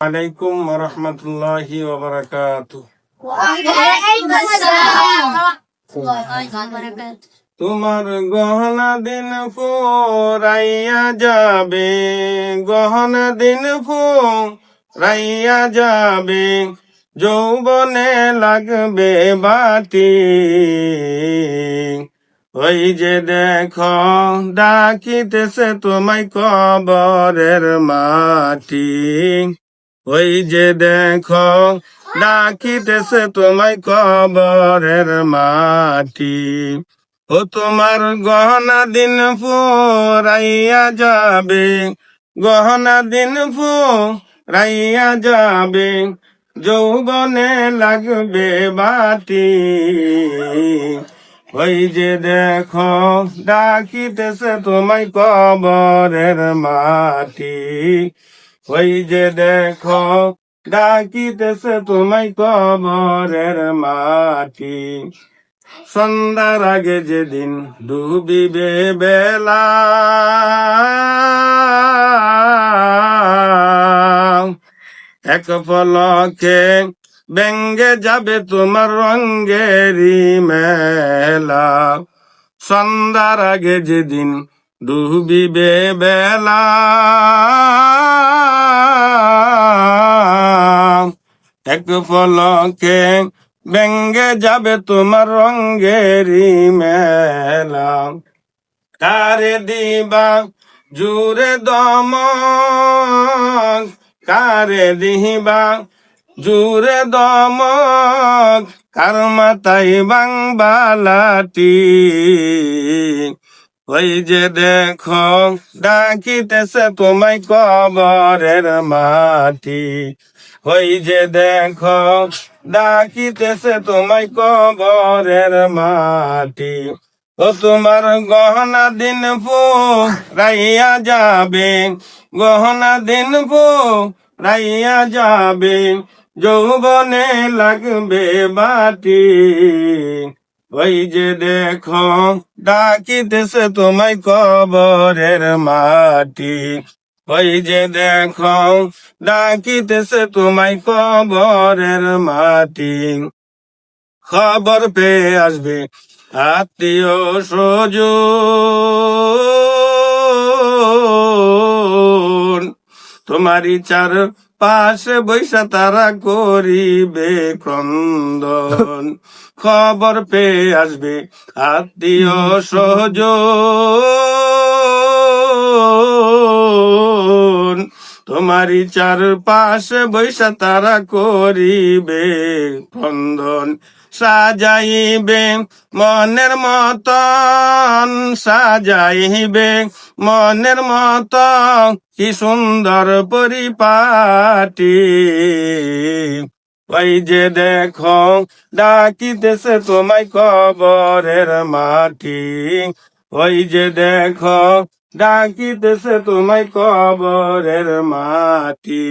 আলাইকুম ওয়া রাহমাতুল্লাহি ওয়া বারাকাতুহু। তোমার গহনা দিন ফুরাইয়া যাবে, গহনা দিন ফুরাইয়া যাবে, যৌবনে লাগবে বাতি। ওই যে দেখো ডাকিতেছে তোমায় কবরের মাটি। ওই যে দেখো ডাকিতেছে তোমায় কবরের মাটি। ও তোমার গহনা দিন ফুরাইয়া যাবে, গহনা দিন ফুরাইয়া যাবে, যৌবনে লাগবে বাটি। ওই যে দেখো ডাকিতেছে তোমায় কবরের মাটি। ওই যে দেখো ডাকিতেছে তোমায় কবরের মাটি। সন্ধ্যার আগে যেদিন ডুবিবে বেলা, এক পলকে ব্যঙ্গে যাবে তোমার রঙ্গেরি মেলা। সন্ধ্যার আগে যেদিন ডুবিবে বেলা, এক পলকে ব্যঙ্গে যাবে তোমার রঙ্গেরি মেলা। কারে দিবা জুরে দমক, কারে দিবা জুরে দমক, কার মাথায় বাংবালাটি। ওই যে দেখো ডাকিতেছে তোমায় কবরের মাটি। ওই যে দেখো ডাকিতেছে তোমায় কবরের মাটি। ও তোমার গহনা দিন ফুরাইয়া যাবে, গহনা দিন ফুরাইয়া যাবে, যৌবনে লাগবে বাটি। ওই যে দেখো ডাকিতেছে তোমায় কবরের মাটি। ওই যে দেখো ডাকিতেছে তোমায় কবরের মাটি। খবর পেয়ে আসবে আত্মীয় স্বজন, তোমারই চার পাশে বৈশা তারা করিবে ক্রন্দন। খবর পেয়ে আসবে আত্মীয় স্বজন, তোমারই চার পাশে বৈশা তারা করিবে ক্রন্দন। সাজাইবে মনের মতন, সাজাইবে মনের মতন, কি সুন্দর পরিপাটি। ওই যে দেখো ডাকিতেছে তোমায় কবরের মাটি। ওই যে দেখো ডাকিতেছে তোমায় কবরের মাটি।